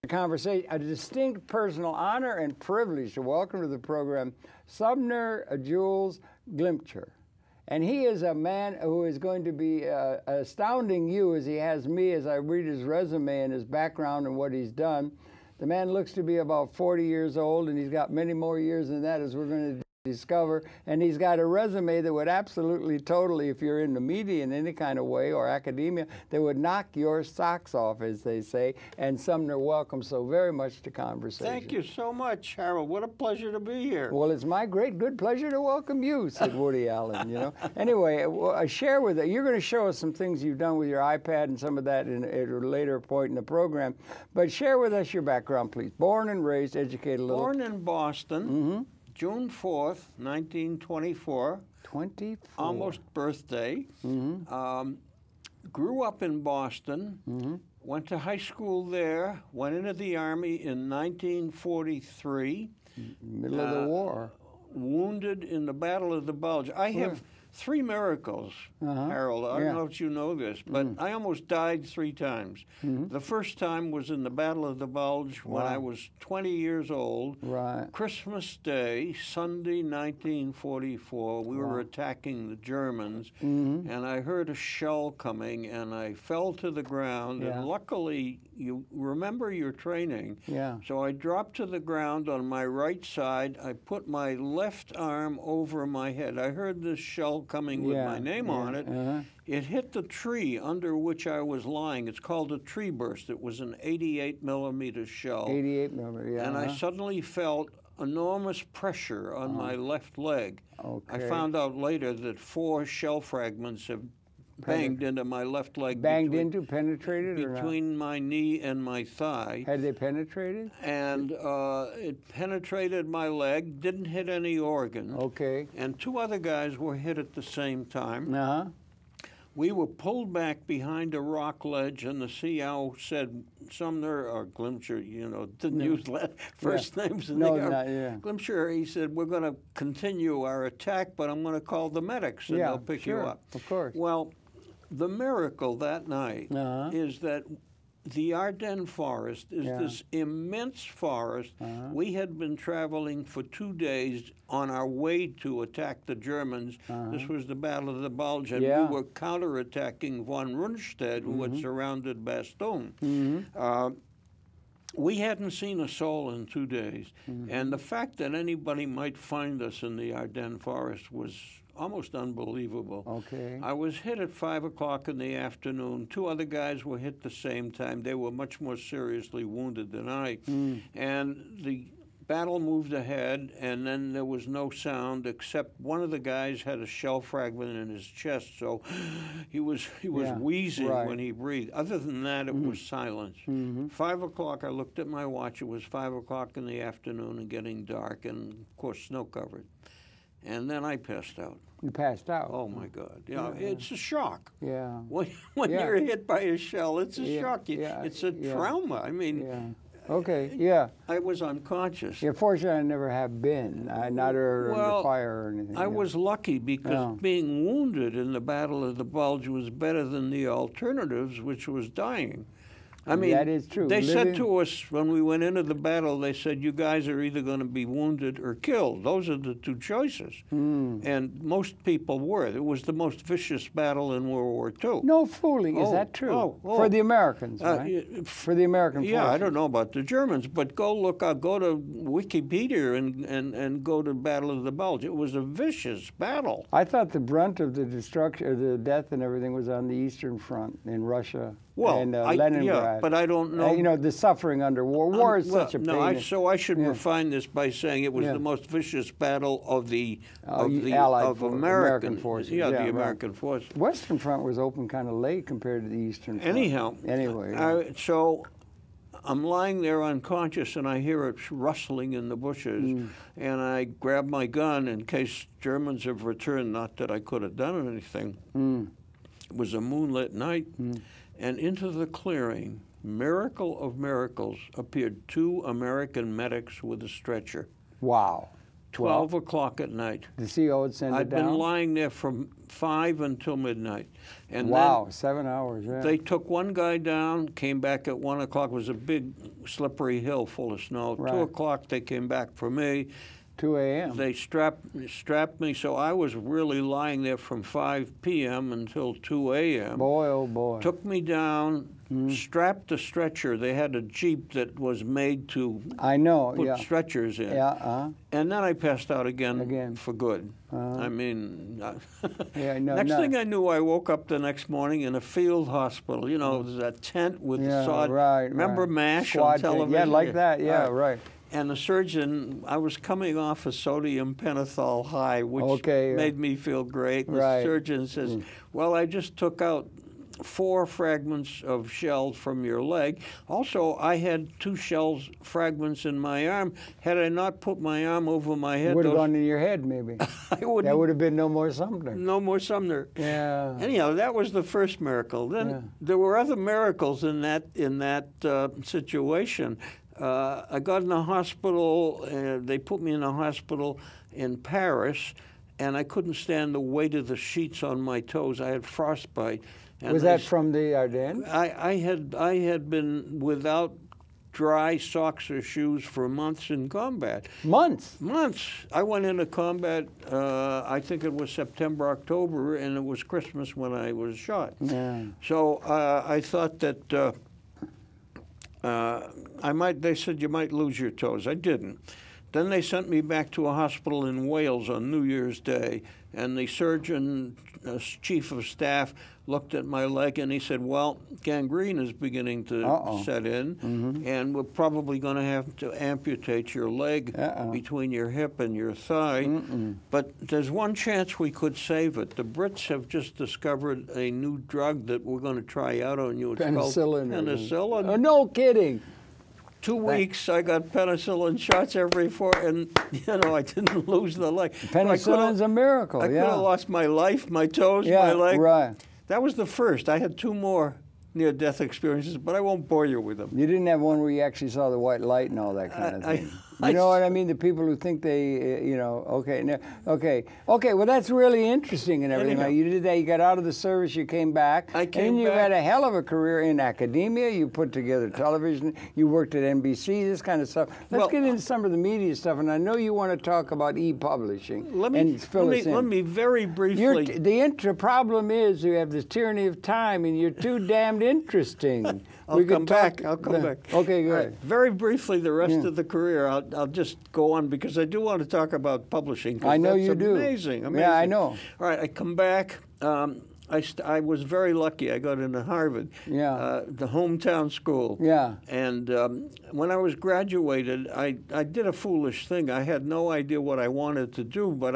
Conversation, a distinct personal honor and privilege to welcome to the program Sumner Jules Glimcher. And he is a man who is going to be astounding you as he has me as I read his resume and his background and what he's done. The man looks to be about 40 years old, and he's got many more years than that, as we're going to discover. And he's got a resume that would absolutely, totally, if you're in the media in any kind of way or academia, that would knock your socks off, as they say. And Sumner, welcome so very much to Conversation. Thank you so much, Harold. What a pleasure to be here. Well, it's my good pleasure to welcome you, said Woody Allen, you know. Anyway, share with us. You're going to show us some things you've done with your iPad and some of that at a later point in the program. But share with us your background, please. Born and raised, educated a little. Born in Boston. June 4th, 1924. 24. Almost birthday. Grew up in Boston. Went to high school there. Went into the Army in 1943. Middle of the war. Wounded in the Battle of the Bulge. I have 3 miracles, Harold. I don't know if you know this, but I almost died 3 times. The first time was in the Battle of the Bulge when I was 20 years old. Christmas Day, Sunday, 1944. We were attacking the Germans, and I heard a shell coming, and I fell to the ground. And luckily, you remember your training. So I dropped to the ground on my right side. I put my left arm over my head. I heard this shell coming with my name on it. It hit the tree under which I was lying. It's called a tree burst. It was an 88-millimeter shell. 88 millimeter, and I suddenly felt enormous pressure on my left leg. I found out later that 4 shell fragments have banged into my left leg. Penetrated? Between my knee and my thigh. Had they penetrated? And it penetrated my leg, didn't hit any organ. And 2 other guys were hit at the same time. We were pulled back behind a rock ledge, and the CO said, Sumner, or Glimcher, you know, didn't use first names in the Glimcher, he said, we're going to continue our attack, but I'm going to call the medics, and they'll pick you up. Of course. Well, the miracle that night is that the Ardennes forest is this immense forest. We had been traveling for 2 days on our way to attack the Germans. This was the Battle of the Bulge, and we were counterattacking von Rundstedt, who had surrounded Bastogne. We hadn't seen a soul in 2 days, and the fact that anybody might find us in the Ardennes forest was almost unbelievable. I was hit at 5 o'clock in the afternoon. 2 other guys were hit the same time. They were much more seriously wounded than I. And the battle moved ahead, and then there was no sound except one of the guys had a shell fragment in his chest, so he was wheezing when he breathed. Other than that, it was silence. 5 o'clock, I looked at my watch. It was 5 o'clock in the afternoon and getting dark, and of course snow-covered. And then I passed out. You passed out? Oh, my God. It's a shock. When Yeah. you're hit by a shell, it's a shock. It's a trauma. I mean, I was unconscious. Fortunately, I never have been. Not under fire or anything. I was lucky because being wounded in the Battle of the Bulge was better than the alternatives, which was dying. I mean, that is true. They said to us when we went into the battle, they said, you guys are either going to be wounded or killed. Those are the 2 choices. And most people were. It was the most vicious battle in World War II. No fooling. Is that true? For the Americans, right? For the American forces. I don't know about the Germans, but go look up, go to Wikipedia and go to Battle of the Bulge. It was a vicious battle. I thought the brunt of the destruction, or the death and everything was on the Eastern Front in Russia. And Leningrad. But I don't know. You know, the suffering under war. War is such a pain. So I should refine this by saying it was the most vicious battle of the American forces. The American forces. Western Front was open kind of late compared to the Eastern Front. Anyway. So I'm lying there unconscious, and I hear it rustling in the bushes, and I grab my gun in case Germans have returned. Not that I could have done anything. It was a moonlit night. And into the clearing, miracle of miracles, appeared 2 American medics with a stretcher. Wow. 12 o'clock at night. The CO would send it down? I'd been lying there from 5 until midnight. And wow, then 7 hours, yeah. they took one guy down, came back at 1 o'clock. It was a big, slippery hill full of snow. Right. 2 o'clock, they came back for me. 2 a.m. They strapped me, so I was really lying there from 5 p.m. until 2 a.m. Boy, oh boy. Took me down, strapped the stretcher. They had a Jeep that was made to put stretchers in. Yeah, And then I passed out again. For good. I mean, next thing I knew, I woke up the next morning in a field hospital. You know, it was a tent with sod. Right, Remember MASH Squad on television? Yeah, like that, right. And the surgeon, I was coming off a sodium pentothal high, which made me feel great. The surgeon says, well, I just took out 4 fragments of shells from your leg. Also, I had 2 fragments in my arm. Had I not put my arm over my head, would have gone in your head, maybe. I wouldn't. That would have been no more Sumner. No more Sumner. Yeah. Anyhow, that was the first miracle. Then there were other miracles in that situation. I got in a hospital. They put me in a hospital in Paris, and I couldn't stand the weight of the sheets on my toes. I had frostbite. And was that from the Ardennes? I had been without dry socks or shoes for months in combat. Months? Months. I went into combat, I think it was September, October, and it was Christmas when I was shot. Yeah. So I thought that they said you might lose your toes. I didn't. Then they sent me back to a hospital in Wales on New Year's Day, and the surgeon, chief of staff, looked at my leg and he said, well, gangrene is beginning to set in, and we're probably going to have to amputate your leg between your hip and your thigh. But there's one chance we could save it. The Brits have just discovered a new drug that we're going to try out on you. It's penicillin. Called penicillin. Oh, no kidding. 2 weeks, I got penicillin shots every 4, and I didn't lose the leg. Penicillin's a miracle. I could have lost my life, my toes, my leg. Right. That was the first. I had 2 more near-death experiences, but I won't bore you with them. You didn't have one where you actually saw the white light and all that kind of thing. You know what I mean? The people who think they, okay. Well, that's really interesting and everything. Like, you did that. You got out of the service. You came back. I came and you back. had a hell of a career in academia. You put together television. You worked at NBC. This kind of stuff. Let's get into some of the media stuff. And I know you want to talk about e-publishing. Let me very briefly. The problem is you have this tyranny of time, and you're too damned interesting. I'll come back. Okay, good. Right. Very briefly, the rest of the career, I'll just go on because I do want to talk about publishing. I know you do. Amazing. Yeah, I know. All right, I come back. I was very lucky. I got into Harvard, the hometown school. Yeah. And when I was graduated, I did a foolish thing. I had no idea what I wanted to do, but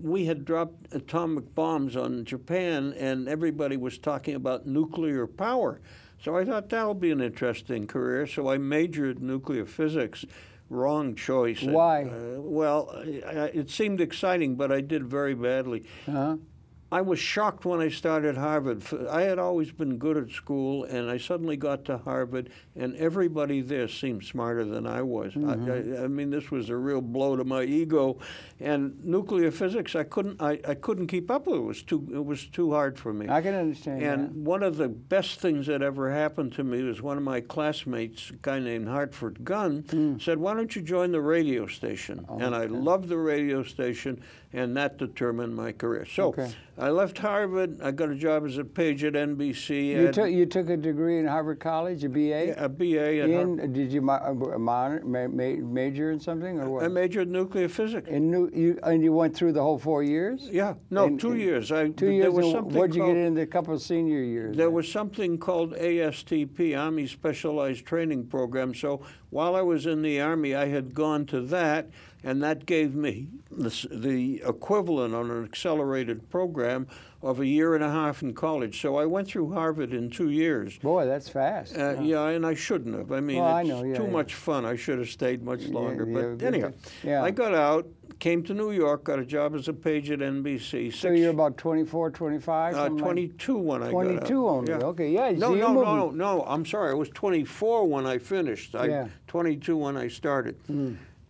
we had dropped atomic bombs on Japan, and everybody was talking about nuclear power. So I thought that'll be an interesting career. So I majored in nuclear physics. Wrong choice. Why? It seemed exciting, but I did very badly. I was shocked when I started Harvard. I had always been good at school, and I suddenly got to Harvard, and everybody there seemed smarter than I was. I mean, this was a real blow to my ego. And nuclear physics, I couldn't keep up with it. It was too hard for me. I can understand that. And one of the best things that ever happened to me was one of my classmates, a guy named Hartford Gunn, said, why don't you join the radio station? And I loved the radio station, and that determined my career. So I left Harvard. I got a job as a page at NBC. You took a degree in Harvard College, a BA? Yeah, a BA. Did you major in something or what? I majored in nuclear physics. And you went through the whole 4 years? Yeah, no, 2 years. 2 years. What did you get in the couple of senior years? There was something called ASTP, Army Specialized Training Program. So while I was in the Army, I had gone to that, and that gave me the equivalent on an accelerated program of a year and a half in college. So I went through Harvard in 2 years. Boy, that's fast. Yeah, and I shouldn't have. I mean, it's too much fun. I should have stayed much longer. But anyhow, I got out, came to New York, got a job as a page at NBC. So you're about 24, 25? 22 when I got out. 22 only, okay, yeah. No, I'm sorry. I was 24 when I finished. 22 when I started.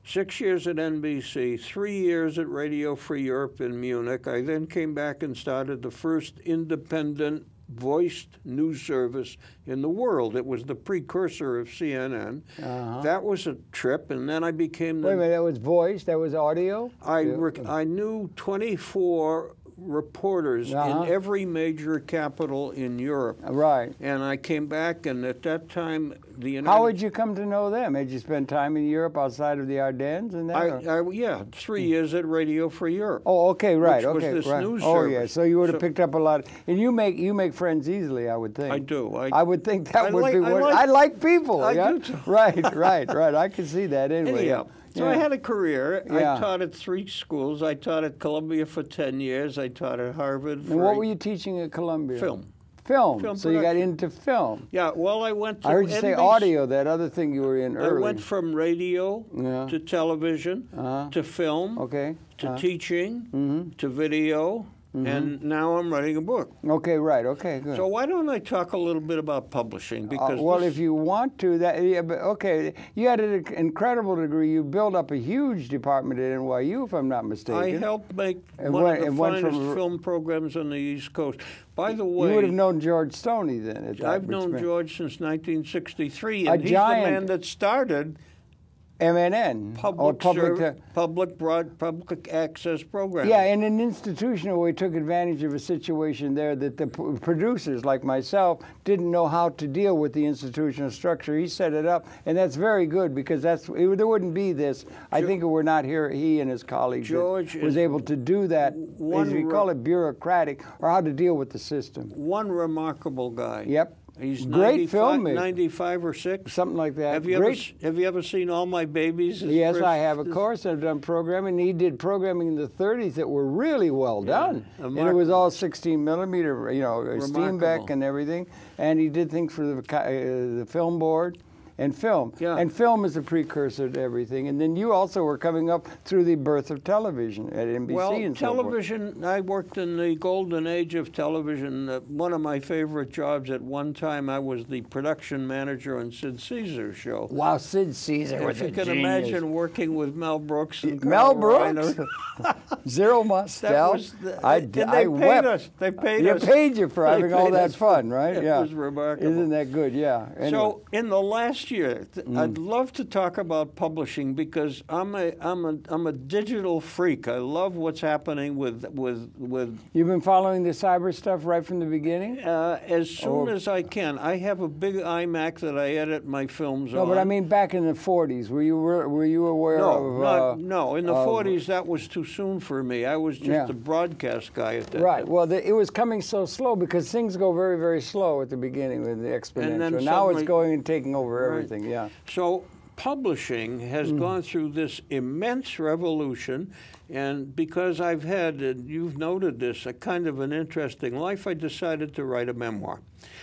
6 years at NBC, 3 years at Radio Free Europe in Munich. I then came back and started the first independent voiced news service in the world. It was the precursor of CNN. That was a trip, and then I became the... Wait a minute, that was voice, that was audio? I knew 24 reporters in every major capital in Europe. Right. And I came back, and at that time, the United... How would you come to know them? Had you spent time in Europe outside of the Ardennes and that? Yeah, 3 years at Radio Free Europe. Oh, okay, right, which okay, was this right. news Oh, service. yeah. So you would have picked up a lot. And you make friends easily, I would think. I do. I would think that would be what I like people. I yeah? do too. Right. I can see that anyway. Anyhow, so yeah. I had a career. Yeah. I taught at 3 schools. I taught at Columbia for 10 years. I taught at Harvard for... And what were you teaching at Columbia? Film. Film. So you got into film. Yeah, well, I went to... I heard you say audio, that other thing you were in early. I went from radio to television to film to teaching to video, and now I'm writing a book. Okay, right. Okay, good. So why don't I talk a little bit about publishing? Because well, if you want to, but okay. You had an incredible degree. You built up a huge department at NYU, if I'm not mistaken. I helped make one of the finest film programs on the East Coast. By the way, you would have known George Stoney then. I've known George since 1963, and he's the man that started MNN, public access program. Yeah, in an institutional way, took advantage of a situation there that the producers, like myself, didn't know how to deal with the institutional structure. He set it up, and that's very good because there wouldn't be this. I think if we're not here, he and his colleagues was able to do that. As we call it, bureaucratic, or how to deal with the system. One remarkable guy. Yep. He's great filmmaker. 95 or 6? Something like that. Have you ever seen All My Babies? Yes, I have. Of course, I've done programming. He did programming in the 30s that were really well done. And it was all 16 millimeter, Steenbeck and everything. And he did things for the film board. And film. Yeah. And film is a precursor to everything. And then you also were coming up through the birth of television at NBC and television, I worked in the golden age of television. One of my favorite jobs at one time, I was the production manager on Sid Caesar's show. Wow, Sid Caesar was a genius. If you can imagine working with Mel Brooks and Mel Brooks? Zero Mostel? They paid us. They paid us. They paid you for having all that fun, right? It was remarkable. Isn't that good? Yeah. Anyway. So in the last year, I'd love to talk about publishing because I'm a digital freak. I love what's happening with. You've been following the cyber stuff right from the beginning. As soon as I can. I have a big iMac that I edit my films on. No, but I mean back in the 40s. Were you aware of? No. In the 40s, that was too soon for me. I was just a broadcast guy at that time. Right. Well, it was coming so slow because things go very, very slow at the beginning with the exponential. Now it's going and taking over everything. Yeah. So publishing has gone through this immense revolution, and because I've had, and you've noted this, a kind of an interesting life, I decided to write a memoir.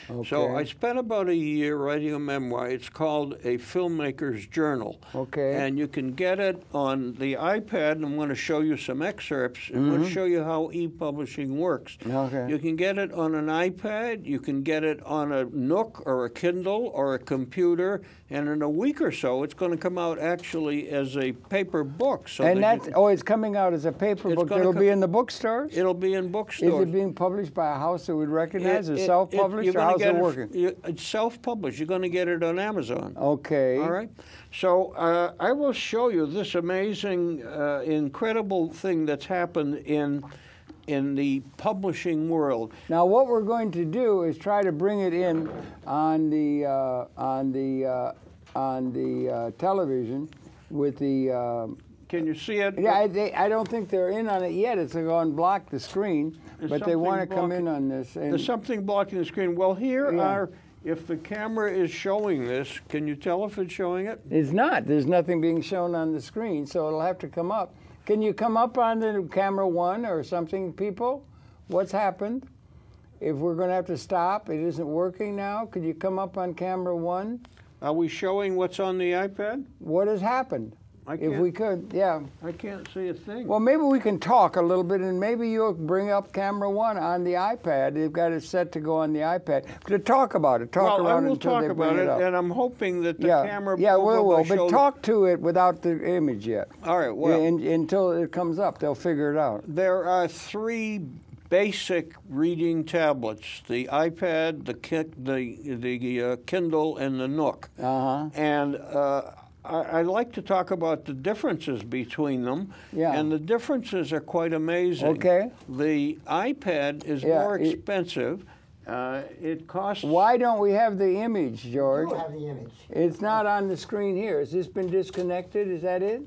Okay. So I spent about a year writing a memoir. It's called A Filmmaker's Journal. Okay. And you can get it on the iPad, and I'm going to show you some excerpts. I'm going to show you how e-publishing works. Okay. You can get it on an iPad. You can get it on a Nook or a Kindle or a computer. And in a week or so, it's going to come out actually as a paper book. So and it's coming out as a paper book. It'll be in the bookstores? It'll be in bookstores. Is it being published by a house that would recognize it, self-published, or how's it working? It's self-published. You're going to get it on Amazon. Okay. All right. So I will show you this amazing, incredible thing that's happened in the publishing world. Now, what we're going to do is try to bring it in on the television with the. Can you see it? Yeah, I don't think they're in on it yet. It's going to block the screen, but they want to come in on this. And there's something blocking the screen. Well, here are. If the camera is showing this, can you tell if it's showing it? It's not. There's nothing being shown on the screen, so it'll have to come up. Can you come up on the camera 1 or something, people? What's happened? If we're going to have to stop, it isn't working now. Could you come up on camera 1? Are we showing what's on the iPad? What has happened? if we could, yeah. I can't see a thing. Well, maybe we can talk a little bit, and maybe you'll bring up camera 1 on the iPad. They've got it set to go on the iPad. To talk about it. Talk around until they bring it up. And I'm hoping that the camera will. But talk to it without the image yet. All right, well. Until it comes up, they'll figure it out. There are 3 basic reading tablets: the iPad, the Kindle, and the Nook. And I'd like to talk about the differences between them. Yeah. And the differences are quite amazing. Okay. The iPad is more expensive. It costs... Why don't we have the image, George? We don't have the image. It's not on the screen here. Has this been disconnected? Is that it?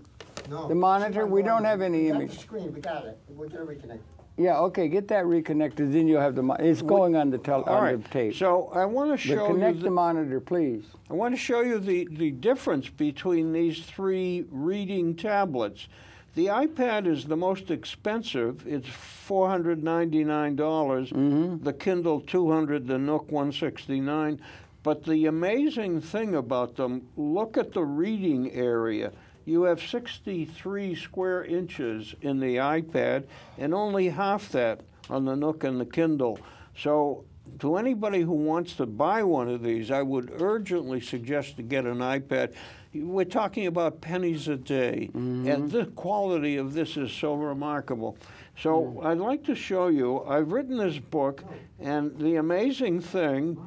No. The monitor? We don't have any image. The screen, we got it. We're going to reconnect. Yeah, okay, get that reconnected, then you'll have the... It's going on the tape. So I want to show you... Connect the monitor, please. I want to show you the difference between these 3 reading tablets. The iPad is the most expensive. It's $499. The Kindle, $200. The Nook, $169. But the amazing thing about them, look at the reading area. You have 63 square inches in the iPad and only half that on the Nook and the Kindle. So to anybody who wants to buy one of these, I would urgently suggest to get an iPad. We're talking about pennies a day, and the quality of this is so remarkable. So I'd like to show you, I've written this book, and the amazing thing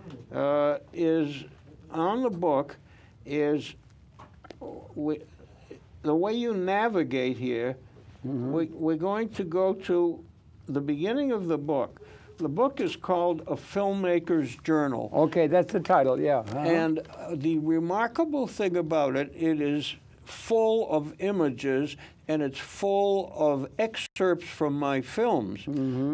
is on the book is the way you navigate here, we're going to go to the beginning of the book. The book is called A Filmmaker's Journal. Okay, that's the title, yeah. And the remarkable thing about it, it is full of images, and it's full of excerpts from my films.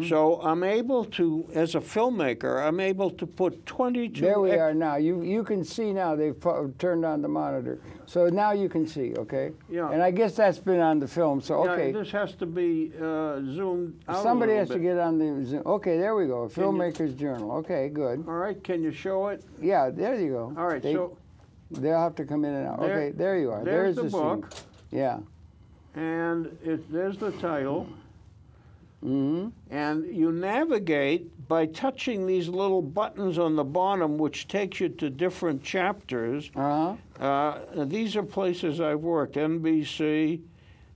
So I'm able to, as a filmmaker, I'm able to put 22... There we are now. You can see now. They've turned on the monitor. So now you can see, okay? Yeah. And I guess that's been on the film, so okay. Yeah, this has to be zoomed out. Somebody has to get on the zoom. Okay, there we go. A Filmmaker's Journal. Okay, good. All right, can you show it? Yeah, there you go. All right, so... They'll have to come in and out. Okay, there you are. There's the book. Scene. Yeah. And there's the title. And you navigate by touching these little buttons on the bottom, which takes you to different chapters. These are places I've worked: NBC,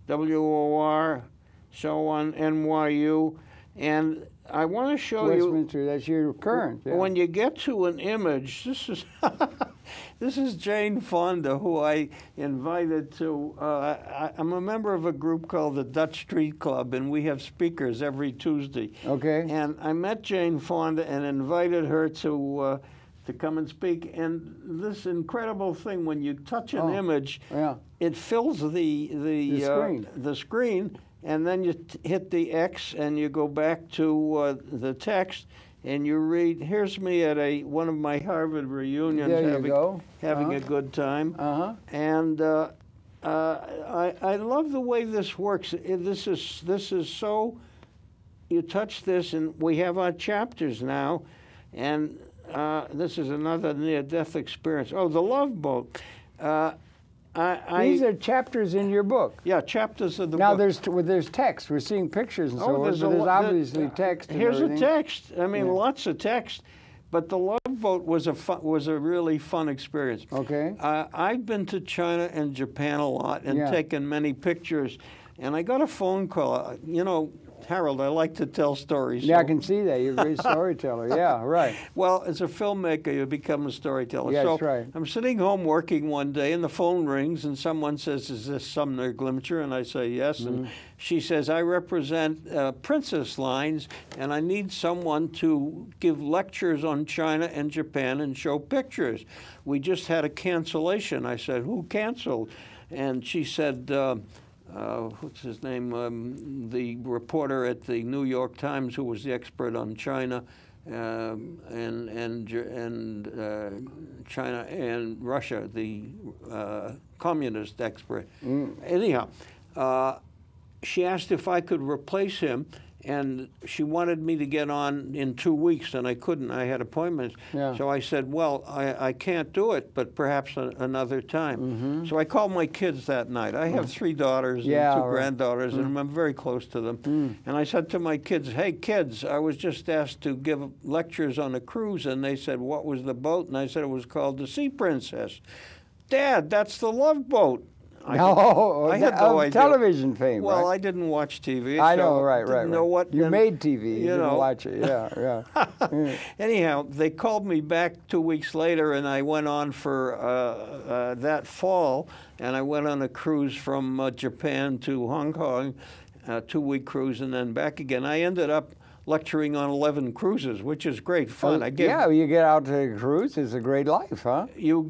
WOR, so on, NYU. And I want to show Westminster, that's your current. Yeah. When you get to an image, this is this is Jane Fonda, who I invited to. I'm a member of a group called the Dutch Street Club, and we have speakers every Tuesday. Okay. And I met Jane Fonda and invited her to come and speak. And this incredible thing, when you touch an image, it fills the screen. And then you hit the X and you go back to the text and you read. Here's me at one of my Harvard reunions having a good time. And I love the way this works. This is so, you touch this and we have our chapters now. And this is another near-death experience. Oh, the Love Boat. These are chapters in your book. Yeah, chapters of the book. Now there's text. We're seeing pictures and so on. There's obviously text. Here's a text. I mean, lots of text. But the Love Boat was a really fun experience. Okay. I've been to China and Japan a lot and taken many pictures. And I got a phone call. You know, Harold, I like to tell stories. Yeah, I can see that. You're a great storyteller. Yeah, right. Well, as a filmmaker, you become a storyteller. Yeah, so that's right. I'm sitting home working one day, and the phone rings, and someone says, "Is this Sumner Glimcher?" And I say, "Yes." And she says, "I represent Princess Lines, and I need someone to give lectures on China and Japan and show pictures. We just had a cancellation." I said, "Who canceled?" And she said, what's his name, the reporter at the New York Times who was the expert on China and China and Russia, the communist expert. Anyhow, she asked if I could replace him, and she wanted me to get on in 2 weeks, and I couldn't. I had appointments. Yeah. So I said, well, I can't do it, but perhaps another time. So I called my kids that night. I have 3 daughters and 2 granddaughters, and I'm very close to them. And I said to my kids, hey, kids, I was just asked to give lectures on a cruise, and they said, what was the boat? And I said it was called the Sea Princess. Dad, that's the Love Boat. I had no idea. Television fame. Well, right? I didn't watch TV. I so know, right. Didn't know what. You made TV. You didn't watch it. Yeah. Anyhow, they called me back 2 weeks later, and I went on for that fall, and I went on a cruise from Japan to Hong Kong, 2-week cruise, and then back again. I ended up lecturing on 11 cruises, which is great fun. You get out to cruise. It's a great life, huh? You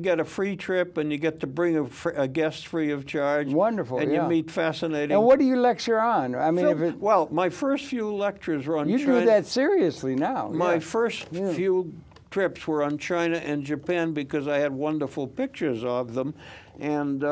get a free trip, and you get to bring a guest free of charge. Wonderful, and you meet fascinating. And what do you lecture on? I mean, well, my first few lectures were on You China. do that seriously now. My first few trips were on China and Japan because I had wonderful pictures of them, and.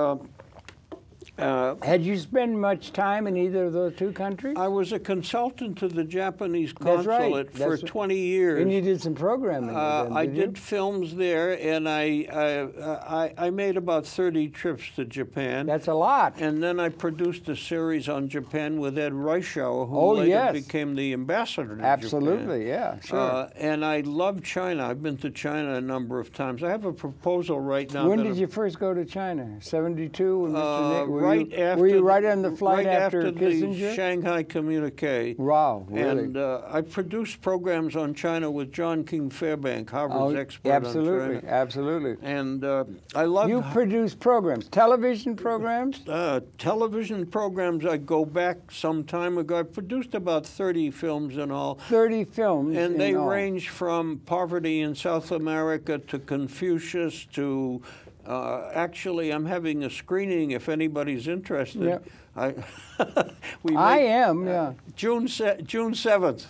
Had you spent much time in either of those 2 countries? I was a consultant to the Japanese consulate for 20 years. And you did some programming with them, I did films there, and I made about 30 trips to Japan. That's a lot. And then I produced a series on Japan with Ed Reischauer, who later became the ambassador to Absolutely, Japan. Yeah, sure. And I love China. I've been to China a number of times. I have a proposal right now. When did you first go to China? 72 when Mr. Nick? Were you right on the flight after Kissinger? The Shanghai communique. Wow, really? And I produced programs on China with John King Fairbank, Harvard's expert on China. Absolutely. And I love. You produce programs, television programs? Television programs. I go back some time ago. I produced about 30 films in all. 30 films. And they range from poverty in South America to Confucius to. Actually, I'm having a screening if anybody's interested. Yep. I am. June 7th.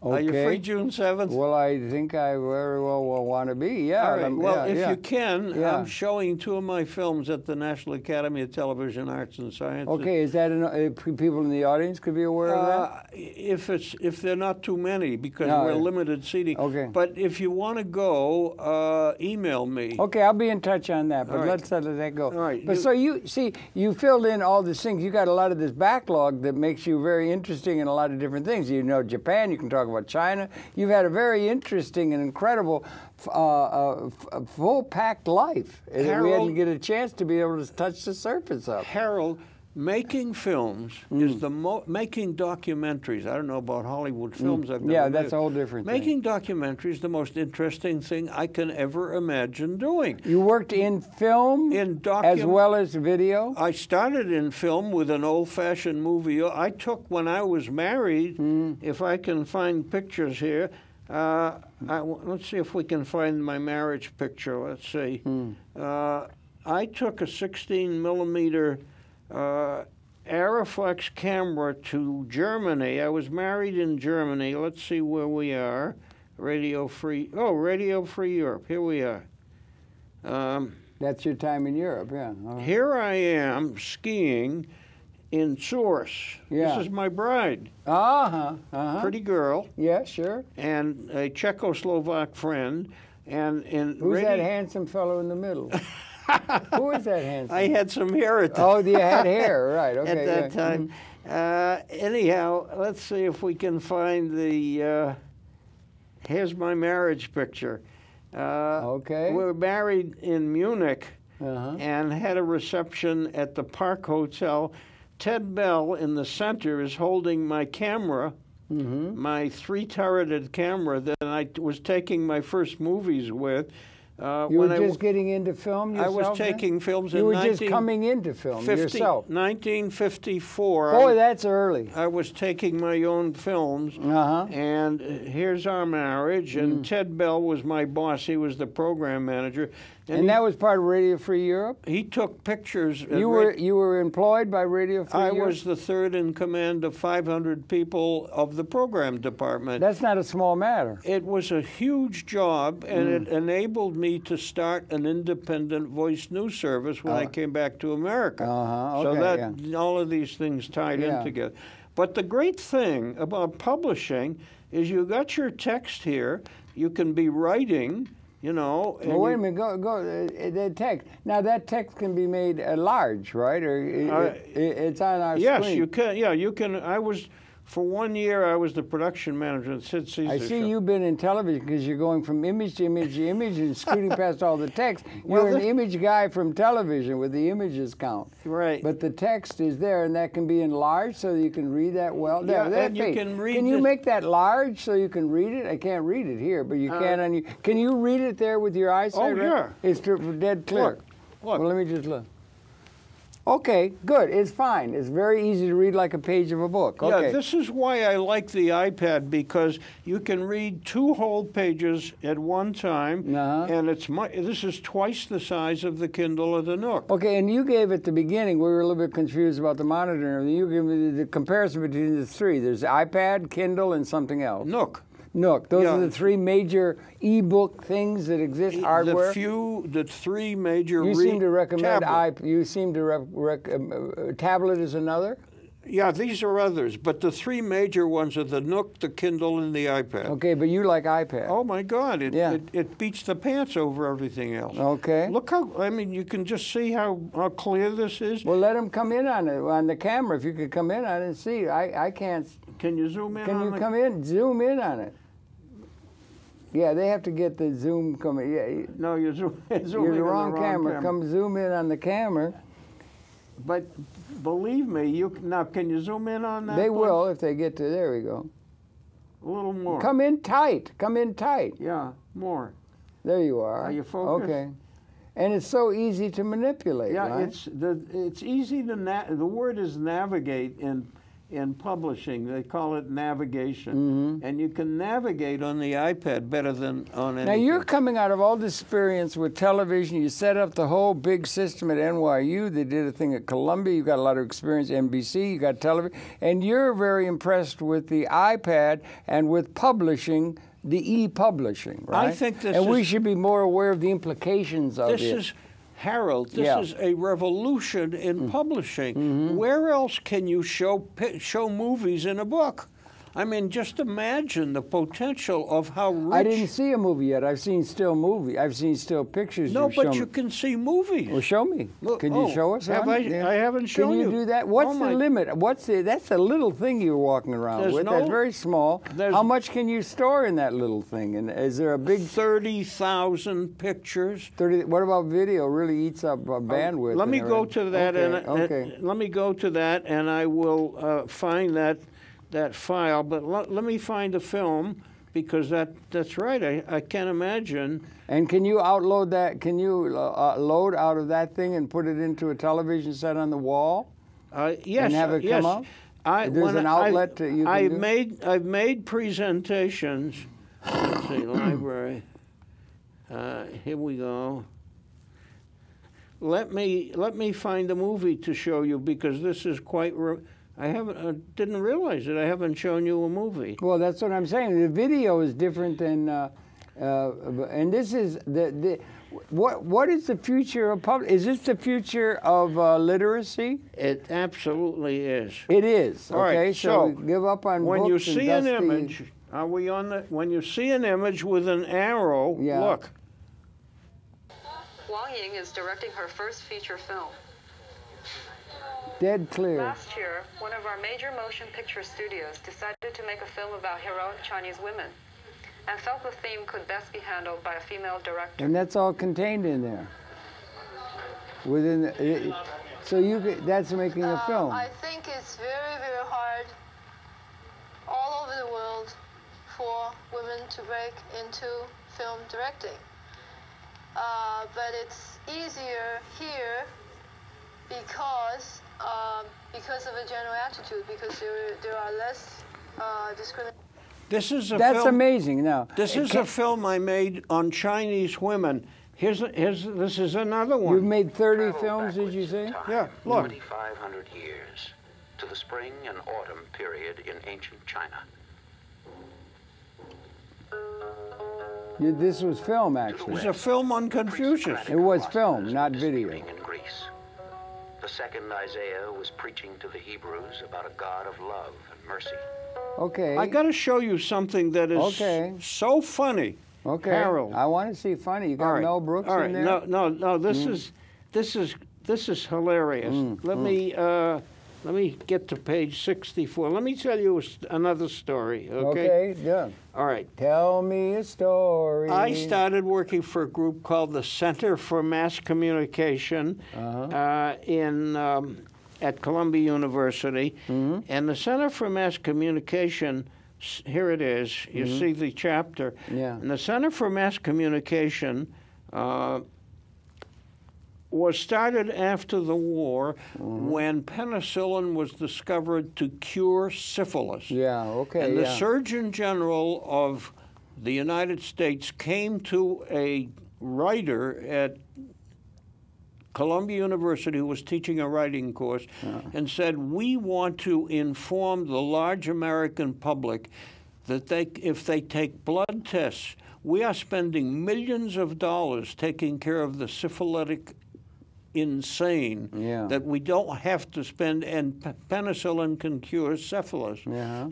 Okay. Are you free June 7th? Well, I think I very well will want to be, All right. Well, if you can, Yeah. I'm showing 2 of my films at the National Academy of Television Arts and Sciences. Okay, is that people in the audience could be aware of that? If they're not too many, because we're limited seating. Okay. But if you want to go, email me. Okay, I'll be in touch on that, but let's let that go. All right. But so you see, you filled in all these things. You got a lot of this backlog that makes you very interesting in a lot of different things. You know Japan, you can talk about China. You've had a very interesting and incredible full-packed life. Harold, we didn't get a chance to be able to touch the surface of. Harold, making films is making documentaries. I don't know about Hollywood films. I've never that's a whole different thing. Making documentaries is the most interesting thing I can ever imagine doing. You worked in film as well as video? I started in film with an old-fashioned movie. I took when I was married, if I can find pictures here, let's see if we can find my marriage picture. Let's see. I took a 16-millimeter Arriflex camera to Germany. I was married in Germany. Let's see where we are. Radio Free Europe. Here we are. That's your time in Europe, yeah. Here I am skiing in Source. Yeah. This is my bride. Pretty girl. Yeah, sure. And a Czechoslovak friend. And who's that handsome fellow in the middle? Who is that handsome? I had some hair at you had hair, right? Okay. At that time. Anyhow, let's see if we can find the. Here's my marriage picture. Okay. We were married in Munich and had a reception at the Park Hotel. Ted Bell in the center is holding my camera, my 3-turreted camera that I was taking my first movies with. You were just getting into film yourself? I was taking films in You were just coming into film yourself? 1954. Boy, that's early. I was taking my own films. And here's our marriage. And Ted Bell was my boss. He was the program manager. And that was part of Radio Free Europe? He took pictures. You were employed by Radio Free Europe? I was the third in command of 500 people of the program department. That's not a small matter. It was a huge job, and it enabled me to start an independent voice news service when I came back to America. So that all of these things tied in together. But the great thing about publishing is you got your text here. You can be writing, you know. Well, wait a minute. That text. Now that text can be made large, right? Or it's on our screen. Yes, you can. Yeah, you can. For 1 year, I was the production manager at Sid Caesar I see show. you've been in television because you're going from image to image to image and scooting past all the text. You're an image guy from television with the images count. Right. But the text is there, and that can be enlarged so that you can read that well. Yeah, there, and you can read. Can you make that large so you can read it? I can't read it here, but you can on you. Can you read it there with your eyesight? Oh, yeah. It's dead clear. Look. Well, let me just look. Okay, good. It's fine. It's very easy to read like a page of a book. Okay. Yeah, this is why I like the iPad, because you can read 2 whole pages at one time, and this is twice the size of the Kindle or the Nook. Okay, and you gave at the beginning, we were a little bit confused about the monitor, and you gave me the comparison between the 3. There's iPad, Kindle, and something else. Nook. Nook. Those are the 3 major e-book things that exist, hardware. The 3 major. You seem to recommend tablet is another? Yeah, these are others, but the 3 major ones are the Nook, the Kindle, and the iPad. Okay, but you like iPad. Oh my God, it beats the pants over everything else. Okay. Look how, I mean, you can just see how clear this is. Well, let him come in on it, on the camera. If you could come in on it and see. I can't. Can you zoom in on it? Can you come in, zoom in on it? Yeah, they have to get the zoom coming. Yeah. No, you're You're the wrong camera. Come zoom in on the camera. But believe me, now can you zoom in on that? They will if they get to. There we go. A little more. Come in tight. Come in tight. Yeah, more. There you are. Are you focused? Okay. And it's so easy to manipulate. Yeah, right? it's easy to the word is navigate in publishing. They call it navigation. And you can navigate on the iPad better than on anything. Now, you're coming out of all this experience with television. You set up the whole big system at NYU. They did a thing at Columbia. You got a lot of experience at NBC. You got television. And you're very impressed with the iPad and with publishing, the e-publishing, right? I think this And we should be more aware of the implications of it. Harold, this is a revolution in publishing. Where else can you show movies in a book? I mean, just imagine the potential of how rich... I didn't see a movie yet. I've seen still pictures. No, but you can see movies. Well, show me. Look, can you show us? I haven't shown you. Can you do that? What's the limit? That's a little thing you're walking around with. That's very small. How much can you store in that little thing? And is there a big... 30,000 pictures. 30. What about video? Really eats up bandwidth. Let me go to that. Let me go to that, and I will find that file, but let me find a film, because that's right. I can't imagine. And can you outload that? Can you load out of that thing and put it into a television set on the wall? Yes. And have it come up? There's an outlet that you can I've made presentations. Let's see, library. Here we go. Let me find a movie to show you, because this is quite. I didn't realize it. I haven't shown you a movie. Well, that's what I'm saying. The video is different than, and this is what is the future of public? Is this the future of literacy? It absolutely is. It is. All okay, right, so give up on when books you see and an image. Are we on the? When you see an image with an arrow, look. Wang Ying is directing her first feature film. Dead clear. Last year, one of our major motion picture studios decided to make a film about heroic Chinese women, and felt the theme could best be handled by a female director. And that's all contained in there. That's making a film. I think it's very, very hard all over the world for women to break into film directing. But it's easier here because of a general attitude, because there are less discrimination. This is a That's film, amazing. Now, this is a film I made on Chinese women. This is another one. You've made 30 films, did you say? Yeah, look. 2,500 years to the spring and autumn period in ancient China. This was film, actually. It was a film on Confucius. It was film, not video. In Greece. The second, Isaiah was preaching to the Hebrews about a God of love and mercy. Okay. I got to show you something that is so funny. Okay. Harold. I want to see funny. You got Mel Brooks in there? No. This is hilarious. Let me get to page 64. Let me tell you another story. Okay. Okay. Yeah. All right. Tell me a story. I started working for a group called the Center for Mass Communication at Columbia University, and the Center for Mass Communication. Here it is. You see the chapter. Yeah. And the Center for Mass Communication was started after the war when penicillin was discovered to cure syphilis. Yeah, okay. And the Surgeon General of the United States came to a writer at Columbia University who was teaching a writing course and said, we want to inform the large American public that if they take blood tests, we are spending millions of dollars taking care of the syphilitic insane that we don't have to spend, and penicillin can cure syphilis.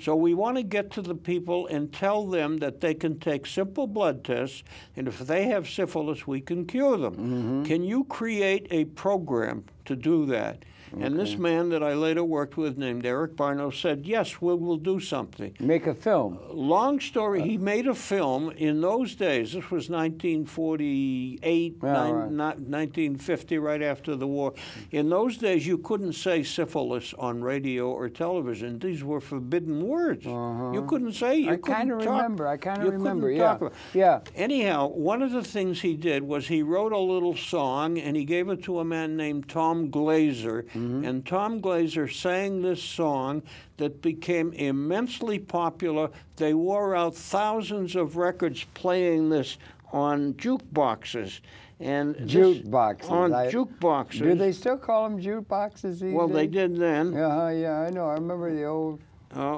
So we want to get to the people and tell them that they can take simple blood tests, and if they have syphilis, we can cure them. Can you create a program to do that? And this man that I later worked with, named Eric Barno, said, yes, we'll do something. Make a film. Long story, he made a film. In those days, this was 1948, 1950, right after the war. In those days, you couldn't say syphilis on radio or television. These were forbidden words. You couldn't say, you couldn't talk. I kind of remember, yeah. Anyhow, one of the things he did was he wrote a little song, and he gave it to a man named Tom Glazer. And Tom Glazer sang this song that became immensely popular. They wore out thousands of records playing this on jukeboxes. And jukeboxes. Do they still call them jukeboxes these days? They did then. Yeah, I know. I remember the old.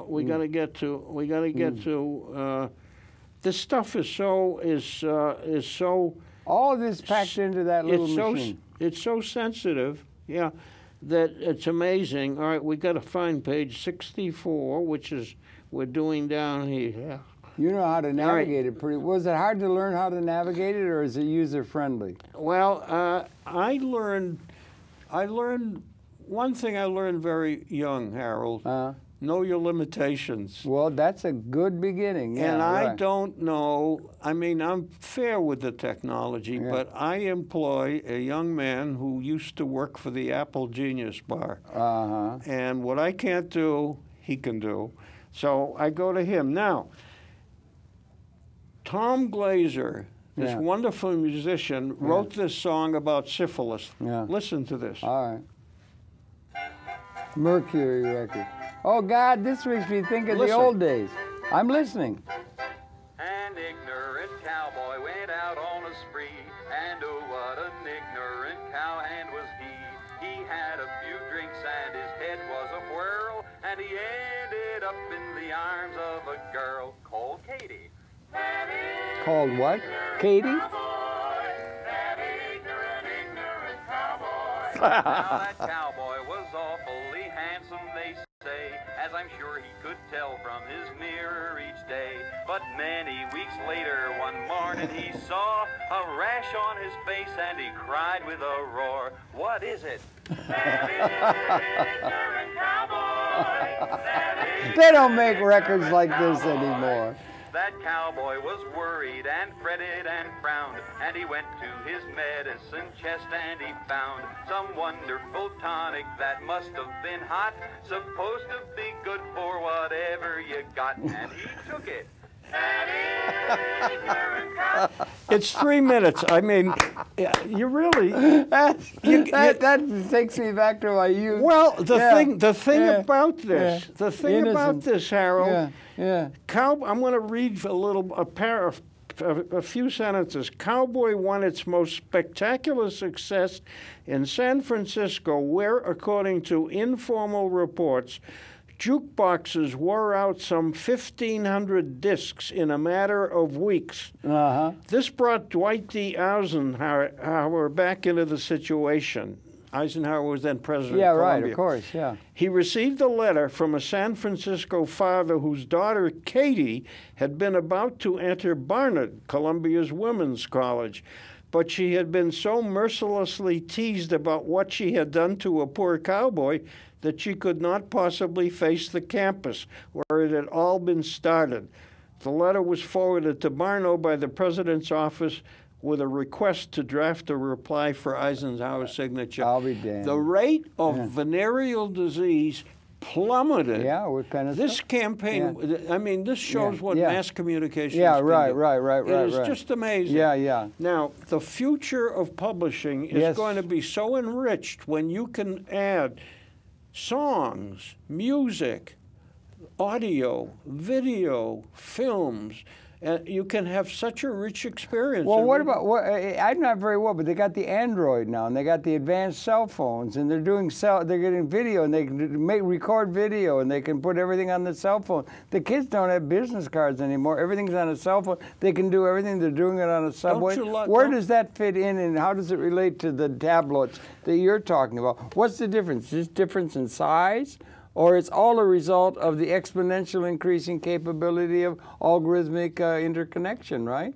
We got to get to. This stuff is so. All of this packed into that little machine. It's so sensitive. Yeah. That it's amazing. All right, we got to find page 64, which is we're doing down here. You know how to navigate it pretty. Was it hard to learn how to navigate it, or is it user friendly? Well, I learned one thing I learned very young, Harold. Know your limitations. Well, that's a good beginning. Yeah, and I don't know, I mean, I'm fair with the technology, but I employ a young man who used to work for the Apple Genius Bar. And what I can't do, he can do. So I go to him. Now, Tom Glazer, this wonderful musician, wrote this song about syphilis. Listen to this. All right. Mercury record. Oh, God, this makes me think of the old days. I'm listening. An ignorant cowboy went out on a spree, and oh, what an ignorant cowhand was he. He had a few drinks and his head was a whirl, and he ended up in the arms of a girl called Katie. Called what? Katie? That ignorant cowboy. Now that cowboy was awfully handsome, they say, as I'm sure he could tell from his mirror each day. But many weeks later, one morning he saw a rash on his face and he cried with a roar, "What is it?" That ignorant cowboy. They don't make records like this anymore. That cowboy was worried and fretted and frowned, and he went to his medicine chest and he found some wonderful tonic that must have been hot, supposed to be good for whatever you got, and he took it. It's 3 minutes. I mean, you really that takes me back to my youth. Well, the thing about this, Harold. I'm going to read a few sentences. Cowboy won its most spectacular success in San Francisco, where, according to informal reports, jukeboxes wore out some 1,500 discs in a matter of weeks. This brought Dwight D. Eisenhower back into the situation. Eisenhower was then president Yeah, of right, Columbia. of course, yeah. He received a letter from a San Francisco father whose daughter, Katie, had been about to enter Barnard, Columbia's women's college. But she had been so mercilessly teased about what she had done to a poor cowboy that she could not possibly face the campus where it had all been started. The letter was forwarded to Barno by the president's office with a request to draft a reply for Eisenhower's signature. I'll be damned. The rate of venereal disease plummeted. Yeah, with penicillin. This campaign, I mean, this shows what mass communication Yeah, can right, do. right. It is just amazing. Yeah, yeah. Now, the future of publishing is going to be so enriched when you can add songs, music, audio, video, films. You can have such a rich experience. Well, what about, I'm not very well, but they got the Android now, and they got the advanced cell phones, and they're getting video, and they can record video, and they can put everything on the cell phone. The kids don't have business cards anymore. Everything's on a cell phone. They can do everything. They're doing it on a subway. Where does that fit in, and how does it relate to the tablets that you're talking about? What's the difference? Is difference in size? Or it's all a result of the exponential increasing capability of algorithmic interconnection, right?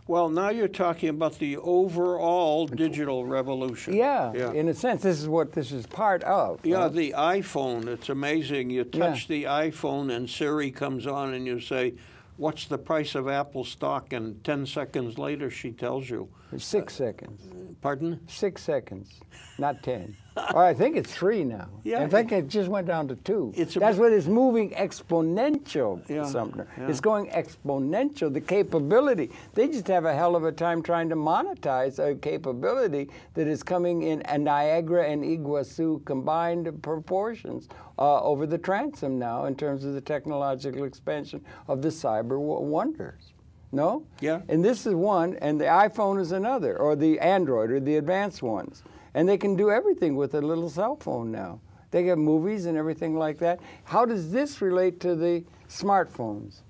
Well, now you're talking about the overall digital revolution. Yeah, in a sense, this is what this is part of. Yeah, right? the iPhone, it's amazing. You touch the iPhone and Siri comes on and you say, what's the price of Apple stock? And 10 seconds later, she tells you. 6 seconds. Pardon? 6 seconds, not 10. Or I think it's 3 now. Yeah. I think it just went down to 2. That's what it's moving exponential, Sumner. Yeah. It's going exponential, the capability. They just have a hell of a time trying to monetize a capability that is coming in Niagara and Iguazu combined proportions over the transom now in terms of the technological expansion of the cyber wonders. No? Yeah. And this is one, and the iPhone is another, or the Android, or the advanced ones. And they can do everything with a little cell phone now. They get movies and everything like that. How does this relate to the smartphones?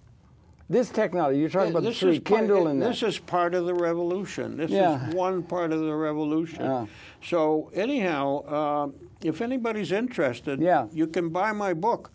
This technology, you're talking about the 3, Kindle and that. This is part of the revolution. This is one part of the revolution. So anyhow, if anybody's interested, you can buy my book.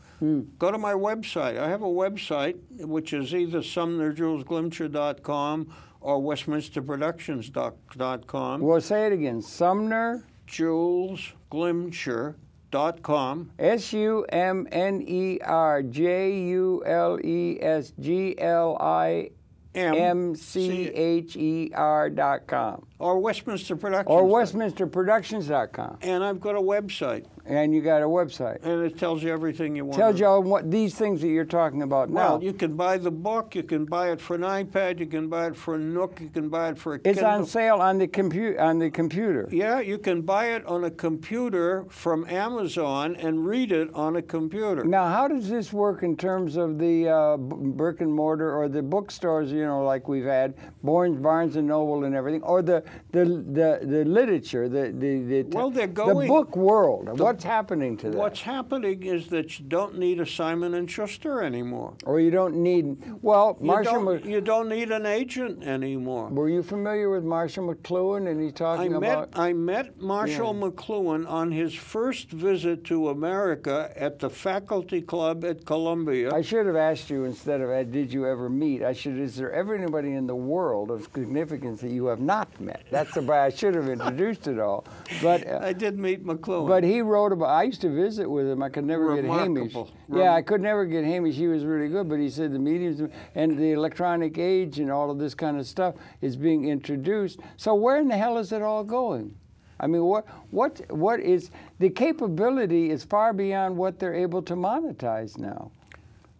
Go to my website. I have a website, which is either SumnerJulesGlimcher.com or WestminsterProductions.com. Well, say it again. Sumner Jules Glimcher.com. SumnerJulesGlimcher.com. Or Westminster Productions. Or WestminsterProductions.com. And I've got a website. And you got a website. And it tells you everything you want. Tells you all what these things that you're talking about now. Well, you can buy the book. You can buy it for an iPad. You can buy it for a Nook. You can buy it for a Kindle. It's on sale on the computer. Yeah, you can buy it on a computer from Amazon and read it on a computer. Now, how does this work in terms of the brick and mortar or the bookstores? You know, like we've had Barnes and Noble and everything, or the literature, well, they're going the book world. What's happening to that? What's happening is that you don't need a Simon & Schuster anymore. Or you don't need, well, you don't need an agent anymore. Were you familiar with Marshall McLuhan and he's talking about? I met Marshall McLuhan on his first visit to America at the faculty club at Columbia. I should have asked you instead of, did you ever meet? Is there ever anybody in the world of significance that you have not met? That's the way I should have introduced it all. But I did meet McLuhan. But he wrote about, I used to visit with him. I could never get Hamish. Yeah, I could never get Hamish. He was really good, but he said the mediums and the electronic age and all of this kind of stuff is being introduced. So where in the hell is it all going? I mean, what is, the capability is far beyond what they're able to monetize now.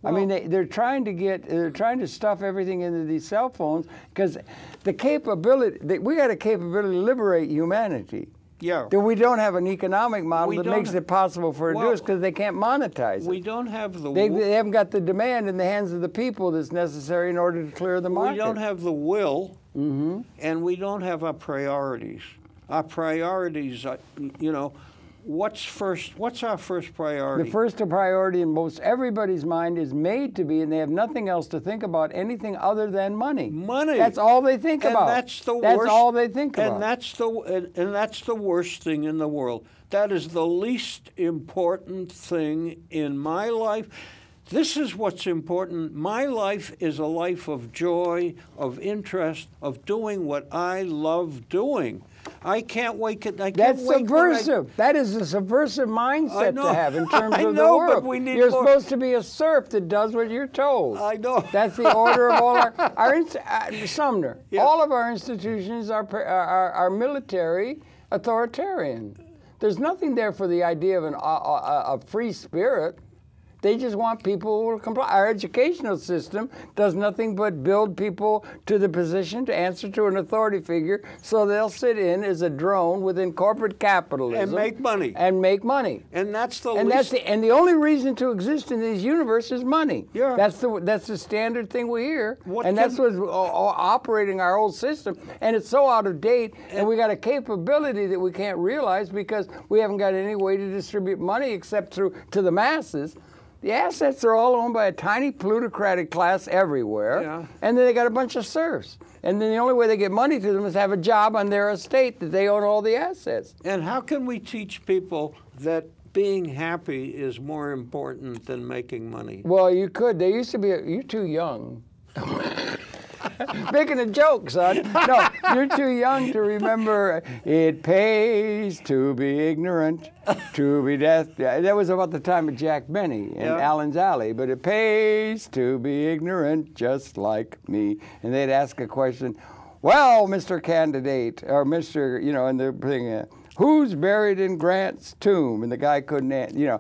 Well, I mean, they're trying to stuff everything into these cell phones because the capability, we got a capability to liberate humanity. Yeah. That we don't have an economic model that makes it possible for it to do it because they can't monetize it. We don't have the... They haven't got the demand in the hands of the people that's necessary in order to clear the market. We don't have the will, and we don't have our priorities. Our priorities, you know, what's our first priority? The first priority in most everybody's mind is made to be, and they have nothing else to think about, anything other than money. Money. That's all they think about. That's the worst. That's all they think about. And that's the worst thing in the world. That is the least important thing in my life. This is what's important. My life is a life of joy, of interest, of doing what I love doing. I can't wait. That's subversive. That is a subversive mindset to have in terms of the world. But we need You're more. supposed to be a serf that does what you're told. I know. That's the order of all Sumner. Yeah. All of our institutions are military authoritarian. There's nothing there for the idea of a free spirit. They just want people who will comply. Our educational system does nothing but build people to the position to answer to an authority figure so they'll sit in as a drone within corporate capitalism. And make money. And make money. And that's the and least... and the only reason to exist in these universes is money. Yeah. That's the standard thing we hear. That's what's operating our whole system. And it's so out of date, and we got a capability that we can't realize because we haven't got any way to distribute money except to the masses. The assets are all owned by a tiny plutocratic class everywhere, and then they got a bunch of serfs. And then the only way they get money to them is have a job on their estate that they own all the assets. And how can we teach people that being happy is more important than making money? Well, you could. There used to be you're too young. Making a joke, son. No, you're too young to remember it pays to be ignorant, to be deaf. That was about the time of Jack Benny and Allen's Alley. But it pays to be ignorant just like me. And they'd ask a question, well, Mr. Candidate, or Mr., and they're thing, who's buried in Grant's tomb? And the guy couldn't answer,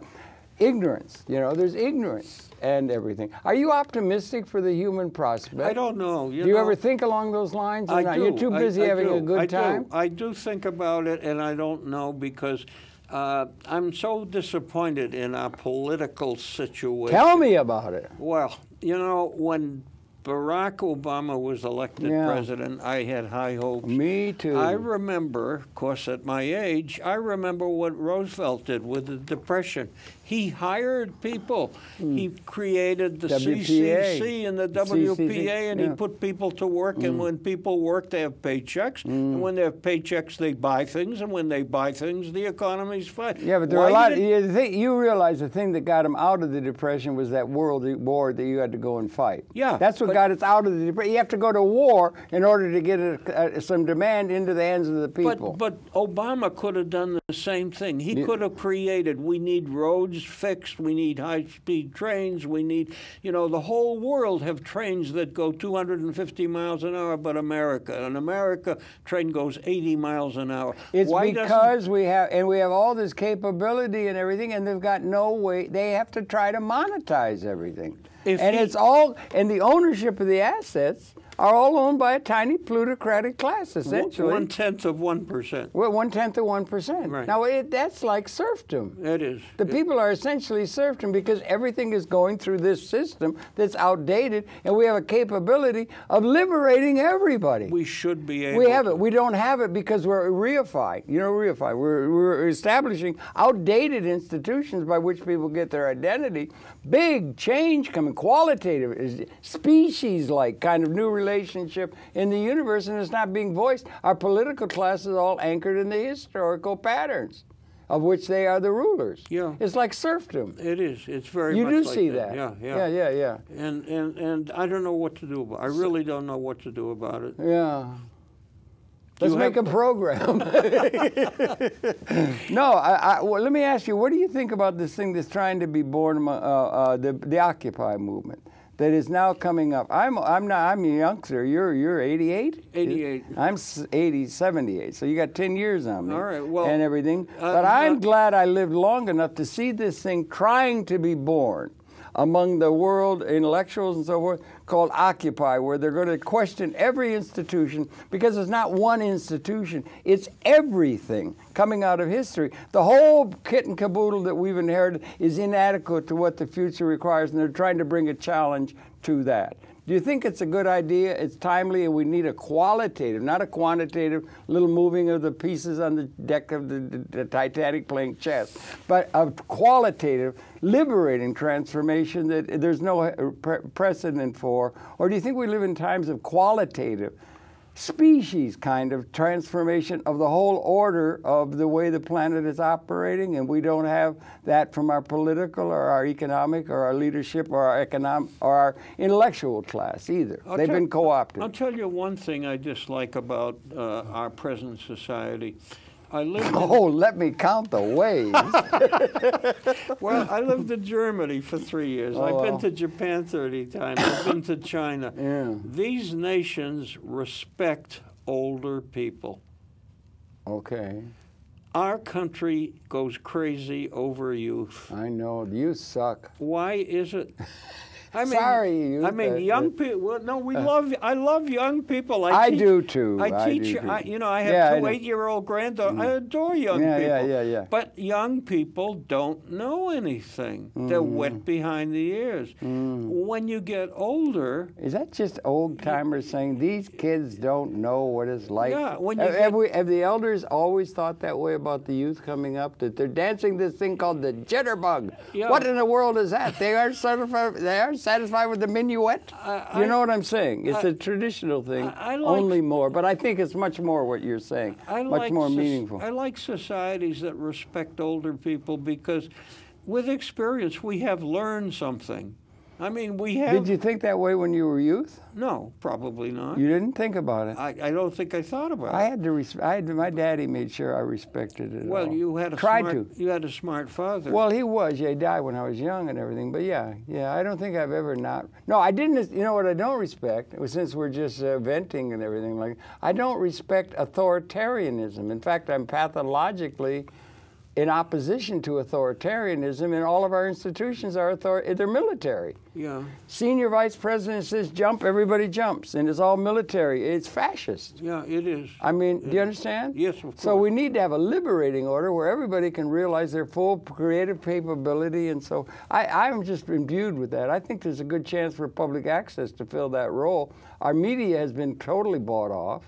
ignorance, there's ignorance. And everything. Are you optimistic for the human prospect? I don't know. Do you ever think along those lines? Or not? You're too busy having a good time? I do think about it, and I don't know because I'm so disappointed in our political situation. Tell me about it. Well, when Barack Obama was elected president, I had high hopes. Me too. I remember, of course, at my age, I remember what Roosevelt did with the Depression. He hired people. He created the CCC and the WPA, and he put people to work. And when people work, they have paychecks. And when they have paychecks, they buy things. And when they buy things, the economy's fine. Yeah, but there are a lot. You realize the thing that got him out of the Depression was that world war that you had to go and fight. Yeah, that's what got us out of the Depression. You have to go to war in order to get some demand into the hands of the people. But Obama could have done the same thing. He could have created. We need roads fixed. We need high-speed trains. We need, the whole world have trains that go 250 miles an hour, but an America train goes 80 miles an hour. It's because we have all this capability and everything, and they've got no way. They have to try to monetize everything. It's all, and the ownership of the assets are all owned by a tiny plutocratic class, essentially. 1/10 of 1%. Well, 1/10 of 1%. Right. Now, that's like serfdom. It is. The people are essentially serfdom because everything is going through this system that's outdated, and we have a capability of liberating everybody. We should be able We have it. We don't have it because we're reified. Reified. We're establishing outdated institutions by which people get their identity. Big change coming, qualitative, species-like kind of new relationship in the universe, and it's not being voiced. Our political class is all anchored in the historical patterns of which they are the rulers. Yeah. It's like serfdom. It is. It's very much like that. You do see that. Yeah. And I don't know what to do about it. I really don't know what to do about it. Yeah. Let's make a program. No, well, let me ask you, what do you think about this thing that's trying to be born among the Occupy movement that is now coming up? I'm a youngster. You're 88? 88. I'm 78. So you got 10 years on me. All right. Well, and everything. But I'm glad I lived long enough to see this thing trying to be born among the world intellectuals and so forth, called Occupy, where they're going to question every institution, because it's not one institution, it's everything coming out of history. The whole kit and caboodle that we've inherited is inadequate to what the future requires, and they're trying to bring a challenge to that. Do you think it's a good idea? It's timely, and we need a qualitative, not a quantitative, little moving of the pieces on the deck of the Titanic playing chess, but a qualitative, liberating transformation that there's no precedent for? Or do you think we live in times of qualitative, species kind of transformation of the whole order of the way the planet is operating, and we don't have that from our political or our economic or our leadership or our economic or our intellectual class either? They've been co-opted. I'll tell you one thing I dislike about our present society. Let me count the ways. Well, I lived in Germany for 3 years. I've been to Japan 30 times. I've been to China. Yeah. These nations respect older people. Okay. Our country goes crazy over youth. I know. You suck. Why is it? Sorry, you. I mean, young people. Well, no, I love young people. I do too. I teach. I have two 8-year-old granddaughters. I adore young people. Yeah. But young people don't know anything. They're wet behind the ears. When you get older, is that just old timers saying these kids don't know what it's like? Yeah. Have the elders always thought that way about the youth coming up? That they're dancing this thing called the jitterbug. Yeah. What in the world is that? They are satisfied with the minuet? You know what I'm saying? It's a traditional thing, only more. But I think it's much more what you're saying, much more meaningful. I like societies that respect older people because with experience we have learned something. I mean, we have... Did you think that way when you were youth? No, probably not. You didn't think about it? I don't think I thought about it. I had to my daddy made sure I respected it. Well, you had a smart father. Well, he was. Yeah, he died when I was young and everything. But yeah, I don't think I've ever not... No, I didn't... You know what I don't respect? Since we're just venting and everything, I don't respect authoritarianism. In fact, I'm pathologically in opposition to authoritarianism, and all of our institutions are they're military. Yeah. Senior vice president says jump, everybody jumps, and it's all military. It's fascist. Yeah, it is. I mean, do you understand? Yes, of course. So we need to have a liberating order where everybody can realize their full creative capability, and so I'm just imbued with that. I think there's a good chance for public access to fill that role. Our media has been totally bought off.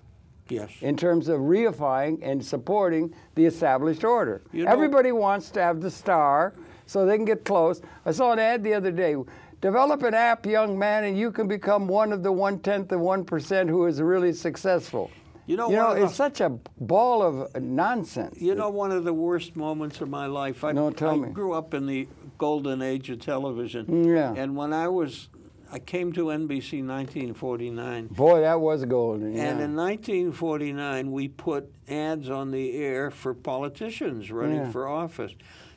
Yes. In terms of reifying and supporting the established order. Everybody wants to have the star so they can get close. I saw an ad the other day. Develop an app, young man, and you can become one of the 1/10 of 1% who is really successful. It's such a ball of nonsense. You know, one of the worst moments of my life. I grew up in the golden age of television. Yeah. And when I came to NBC in 1949. Boy, that was golden. Yeah. And in 1949, we put ads on the air for politicians running for office.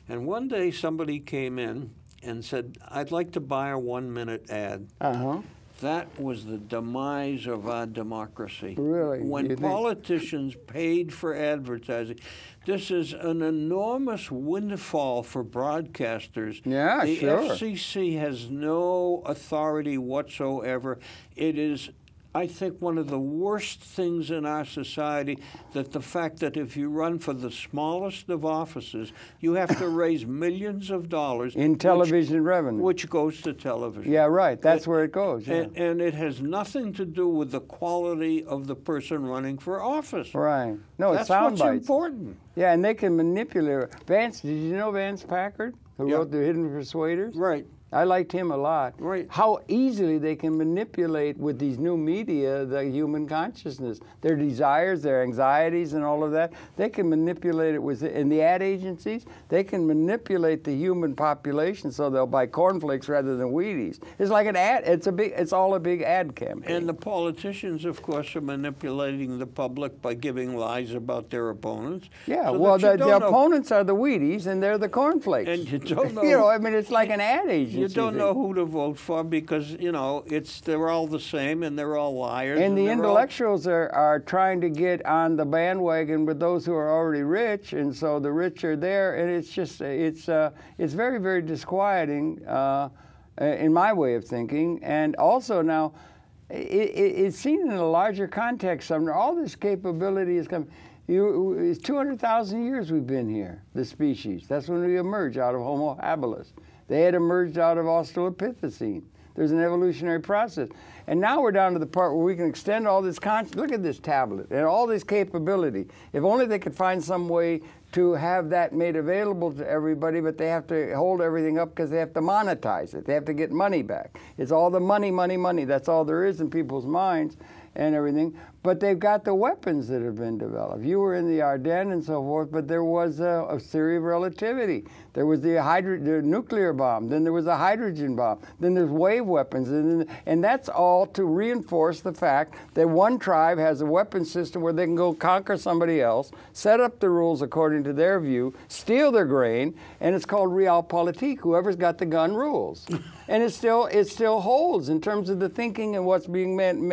And one day somebody came in and said, I'd like to buy a 1-minute ad. Uh-huh. That was the demise of our democracy. Really? When politicians paid for advertising. This is an enormous windfall for broadcasters. Yeah, the sure. FCC has no authority whatsoever. It is, I think, one of the worst things in our society, that the fact that if you run for the smallest of offices, you have to raise millions of dollars in television revenue, which goes to television. Yeah, right. That's where it goes. Yeah. And it has nothing to do with the quality of the person running for office. Right. No, it's sound bites. That's what's important. Yeah, and they can manipulate. Did you know Vance Packard, who wrote The Hidden Persuaders? Right. I liked him a lot. Right. How easily they can manipulate with these new media the human consciousness, their desires, their anxieties, and all of that. They can manipulate it in the ad agencies. They can manipulate the human population so they'll buy cornflakes rather than Wheaties. It's like an ad. It's all a big ad campaign. And the politicians, of course, are manipulating the public by giving lies about their opponents. Yeah. So the opponents are the Wheaties and they're the cornflakes. And you don't know. I mean, it's like an ad agency. You don't know who to vote for because, they're all the same and they're all liars. And the intellectuals are trying to get on the bandwagon with those who are already rich, and so the rich are there, and it's just, it's very, very disquieting in my way of thinking. And also now, it's seen in a larger context. Sumner, all this capability is coming. It's 200,000 years we've been here, the species. That's when we emerged out of Homo habilis. They had emerged out of Australopithecine. There's an evolutionary process. And now we're down to the part where we can extend all this consciousness. Look at this tablet and all this capability. If only they could find some way to have that made available to everybody, but they have to hold everything up because they have to monetize it. They have to get money back. It's all the money, money, money. That's all there is in people's minds and everything. But they've got the weapons that have been developed. You were in the Ardennes and so forth, but there was a theory of relativity. There was the nuclear bomb. Then there was a hydrogen bomb. Then there's wave weapons. And that's all to reinforce the fact that one tribe has a weapon system where they can go conquer somebody else, set up the rules according to their view, steal their grain, and it's called realpolitik. Whoever's got the gun rules. And it still holds in terms of the thinking and what's being made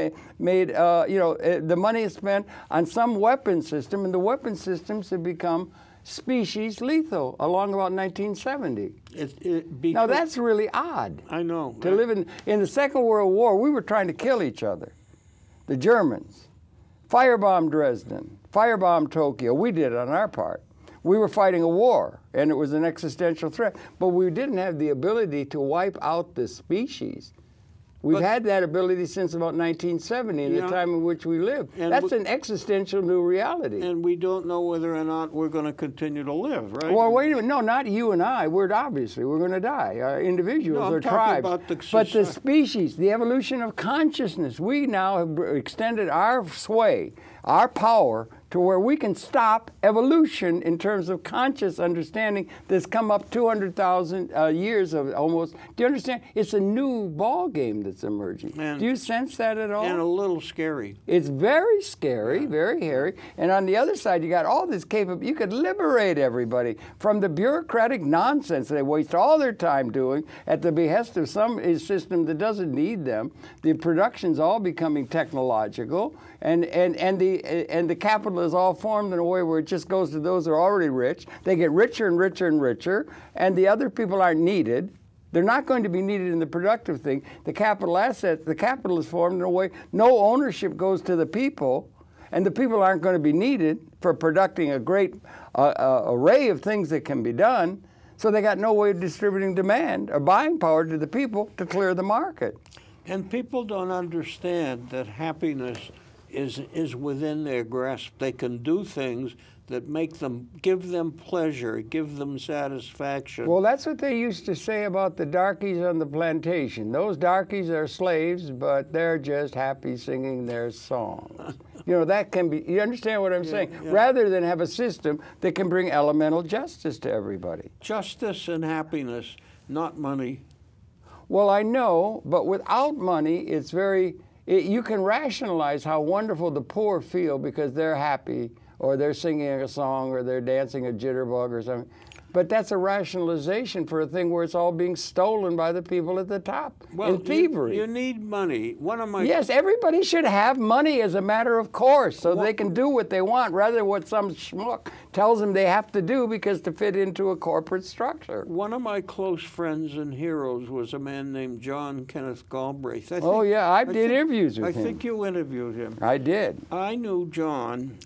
the money is spent on some weapon system, and the weapon systems have become species lethal along about 1970. Now that's really odd. I know. To live in the Second World War, we were trying to kill each other. The Germans firebombed Dresden, firebombed Tokyo. We did it on our part. We were fighting a war, and it was an existential threat. But we didn't have the ability to wipe out the species. We've had that ability since about 1970, in the time in which we live. That's an existential new reality. And we don't know whether or not we're going to continue to live, right? Well, wait a minute. No, not you and I. We're going to die. Individuals or tribes. About but the species, the evolution of consciousness, we now have extended our sway, our power, to where we can stop evolution in terms of conscious understanding that's come up 200,000 years of almost. Do you understand? It's a new ball game that's emerging. Do you sense that at all? And a little scary. It's very scary, very hairy. And on the other side, you got all this capability. You could liberate everybody from the bureaucratic nonsense they waste all their time doing at the behest of some system that doesn't need them. The production's all becoming technological, and the capital is all formed in a way where it just goes to those who are already rich. They get richer and richer and richer, and the other people aren't needed. They're not going to be needed in the productive thing. The capital assets, the capital is formed in a way no ownership goes to the people, and the people aren't going to be needed for producing a great array of things that can be done. So they got no way of distributing demand or buying power to the people to clear the market. And people don't understand that happiness is within their grasp. They can do things that give them pleasure, give them satisfaction. Well, that's what they used to say about the darkies on the plantation. Those darkies are slaves, but they're just happy singing their songs. You know, that can be, you understand what I'm saying? Yeah. Rather than have a system that can bring elemental justice to everybody. Justice and happiness, not money. Well, I know, but without money, it's you can rationalize how wonderful the poor feel because they're happy, or they're singing a song, or they're dancing a jitterbug or something. But that's a rationalization for a thing where it's all being stolen by the people at the top in thievery. You need money. Yes, everybody should have money as a matter of course, so they can do what they want, rather than what some schmuck tells them they have to do because to fit into a corporate structure. One of my close friends and heroes was a man named John Kenneth Galbraith. I did interviews with him. I think you interviewed him. I did. I knew John,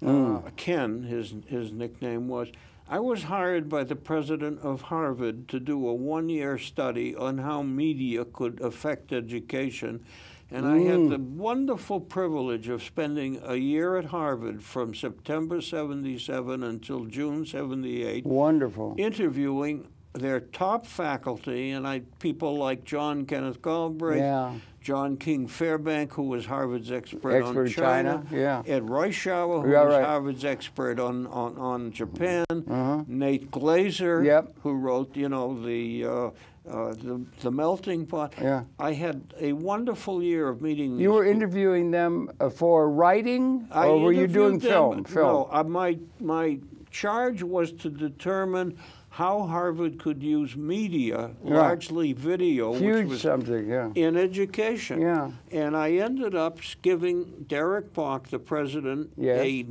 Ken, his nickname was. I was hired by the president of Harvard to do a one-year study on how media could affect education. And I had the wonderful privilege of spending a year at Harvard from September 77 until June 78. Wonderful. Interviewing their top faculty, and people like John Kenneth Galbraith, John King Fairbank, who was Harvard's expert on China. Ed Reischauer, who was Harvard's expert on Japan. Nate Glaser, who wrote, the Melting Pot. I had a wonderful year of meeting these You were interviewing them for writing, or were you doing film? No, my charge was to determine how Harvard could use media, largely video, which was in education. And I ended up giving Derek Bach, the president, an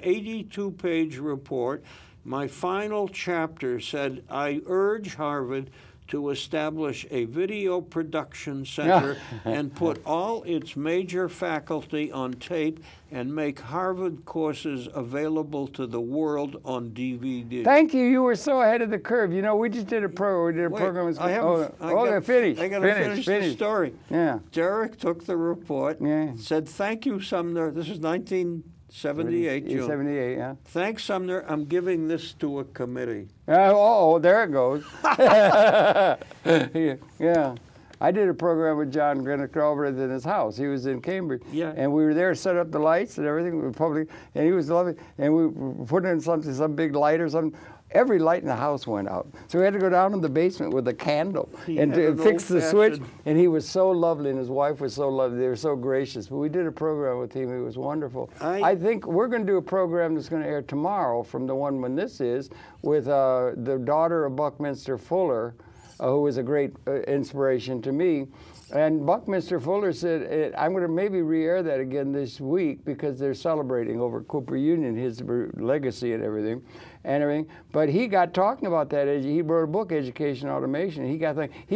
82-page report. My final chapter said, I urge Harvard to establish a video production center and put all its major faculty on tape and make Harvard courses available to the world on DVD. Thank you. You were so ahead of the curve. You know, we just did a program. I gotta finish the story. Yeah. Derek took the report, said, "Thank you, Sumner." This is 1978, June. 78, yeah. "Thanks, Sumner. I'm giving this to a committee." Oh, there it goes. Yeah. I did a program with John Galbraith in his house. He was in Cambridge. Yeah. And we were there, set up the lights and everything, public, and he was loving. And we put in some big light or something. Every light in the house went out. So we had to go down in the basement with a candle and to fix the switch. And he was so lovely, and his wife was so lovely. They were so gracious. But we did a program with him. It was wonderful. I think we're going to do a program that's going to air tomorrow from the one when this is, with the daughter of Buckminster Fuller, who was a great inspiration to me. And Buckminster Fuller said, I'm going to maybe re-air that again this week because they're celebrating over Cooper Union, his legacy and everything. But he got talking about that. He wrote a book, Education Automation. He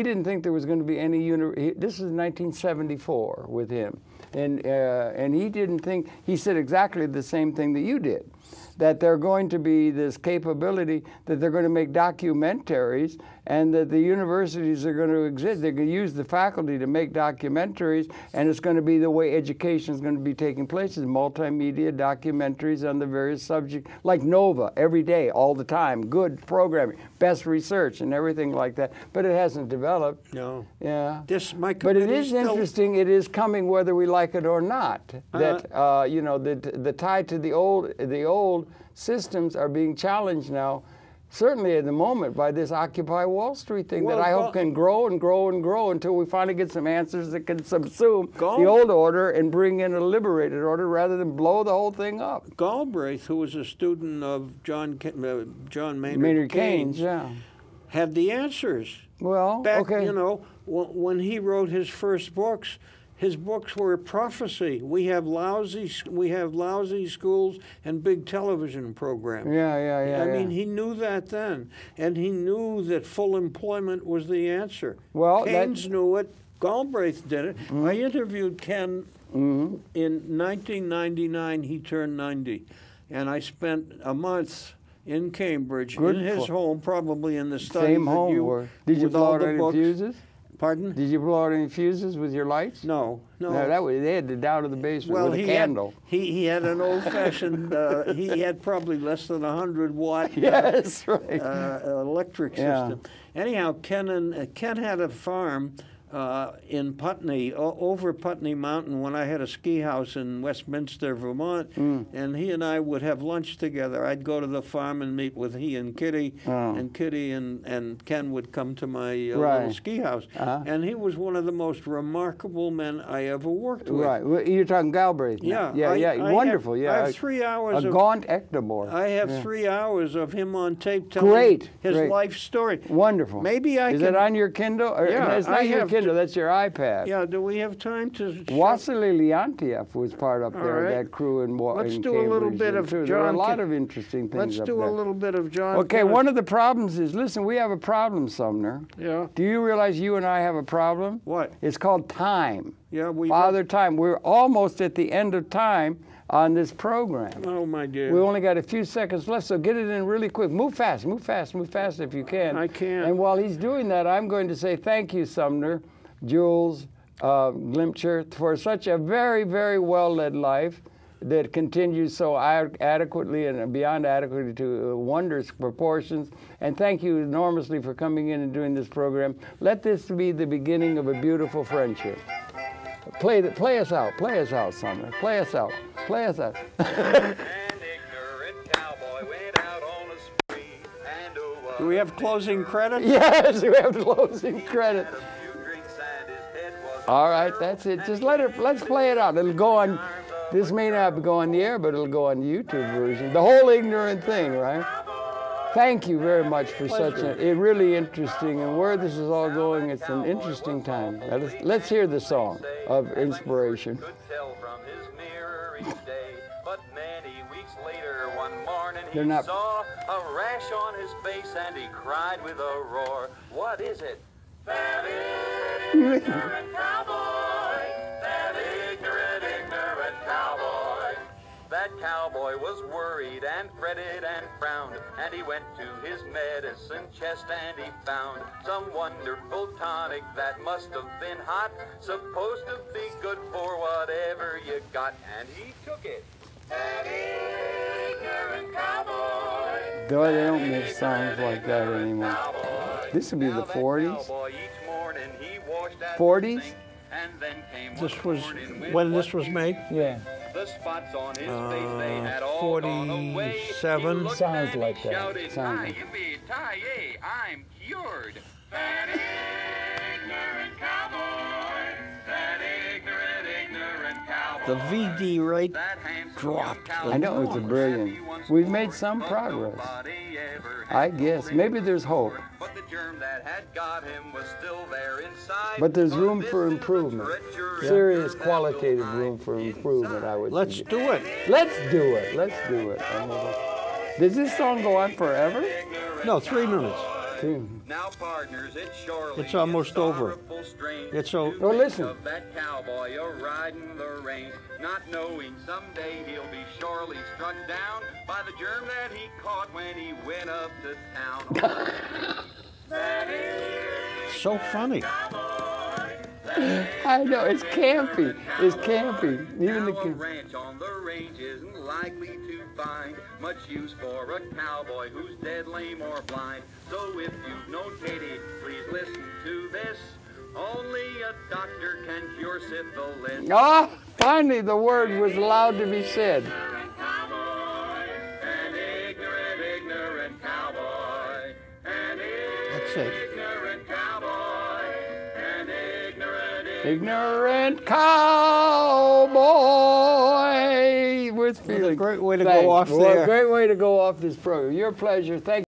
didn't think there was going to be any this is 1974 with him. And he didn't think, he said exactly the same thing that you did, that they're going to be this capability that they're going to make documentaries and that the universities are going to exist. They're going to use the faculty to make documentaries, and it's going to be the way education is going to be taking place, is multimedia documentaries on the various subjects, like NOVA, every day, all the time, good programming, best research and everything like that. But it hasn't developed. No. Yeah. But it is interesting. It is coming whether we like it or not. That you know, the tie to the old systems are being challenged now, certainly at the moment, by this Occupy Wall Street thing that I hope can grow and grow and grow until we finally get some answers that can subsume the old order and bring in a liberated order rather than blow the whole thing up. Galbraith, who was a student of John Maynard Keynes, had the answers. Well, back, you know, when he wrote his first books, his books were a prophecy. We have lousy schools and big television programs. I mean, he knew that then, and he knew that full employment was the answer. Well, Keynes knew it. Galbraith did it. I interviewed Ken in 1999. He turned 90, and I spent a month in Cambridge in his home, probably in the study. Same home. Did you blow out any fuses? Pardon? Did you blow out any fuses with your lights? No. That way they had to down to the basement with a candle. He had an old-fashioned. He had probably less than 100-watt. Yes, right. Electric system. Anyhow, Ken had a farm in Putney, over Putney Mountain, when I had a ski house in Westminster, Vermont, and he and I would have lunch together. I'd go to the farm and meet with he and Kitty, and Kitty and Ken would come to my little ski house. And he was one of the most remarkable men I ever worked with. Right. You're talking Galbraith now. Yeah. Wonderful. I have 3 hours a gaunt ectomorph. I have 3 hours of him on tape telling his life story. Wonderful. Maybe I Is can... it on your Kindle? It's not your Kindle. That's your iPad. Yeah, do we have time to... Wassily Leontiev was part up there, that crew in Cambridge. Let's do a little bit of John. There are a lot of interesting things Let's do a little bit of John. Okay, one of the problems is, listen, we have a problem, Sumner. Yeah. Do you realize you and I have a problem? What? It's called time. Yeah, Father Time. We're almost at the end of time on this program. Oh, my dear. We only got a few seconds left, so get it in really quick. Move fast if you can. I can. And while he's doing that, I'm going to say thank you, Sumner Jules Glimcher, for such a very, very well-led life that continues so adequately and beyond adequately to wondrous proportions. And thank you enormously for coming in and doing this program. Let this be the beginning of a beautiful friendship. Play us out, Sumner. Play us out. An ignorant cowboy went out on a spree, and do we have closing credits? Yes, we have closing credits. All right, that's it. Just let's play it out. It'll go on. This may not go on the air, but it'll go on the YouTube version. The whole ignorant thing, right? Thank you very much for such a really interesting, and where this is all going, it's an interesting time. Let's hear the song of inspiration. But many weeks later, one morning They're not. He saw a rash on his face and he cried with a roar. What is it? That ignorant cowboy. That ignorant cowboy. That cowboy was worried and fretted and frowned, and he went to his medicine chest and he found some wonderful tonic that must have been hot, supposed to be good for whatever you got, and he took it. That ignorant cowboy. Boy, they don't make songs like that anymore. This would be the 40s. 40s? And then came this was when this was made? Yeah. The spots on his face, they had all gone away. 47. Sounds like that. Shouted, Sounds like "Yippee-ki-yay, I'm cured." That ignorant cowboy, that ignorant cowboy. The VD rate That handsome dropped. young I know, it's a brilliant. We've made some progress. I guess. Maybe there's hope. But the germ that had got him was still there inside. But there's room for improvement. Serious qualitative room for improvement, I would Let's say. do it. Let's do it. Let's do it. Does this song go on forever? No, 3 minutes. Now, partners, it's surely It's almost over. It's Oh, listen. Of that cowboy riding the range, not knowing someday he'll be surely struck down by the germ that he caught when he went up to town. So funny. I know, it's campy. It's campy. Even the Now a ranch on the range isn't likely to find much use for a cowboy who's dead, lame, or blind. So if you've no Katie, please listen to this. Only a doctor can cure syphilis. Ah, finally the word was allowed to be said. An ignorant cowboy. An That's it. ignorant cowboy. An Ignorant cowboy with feeling. What a great way to Thanks. go off Well, there. Great way to go off this program. Your pleasure. Thank you.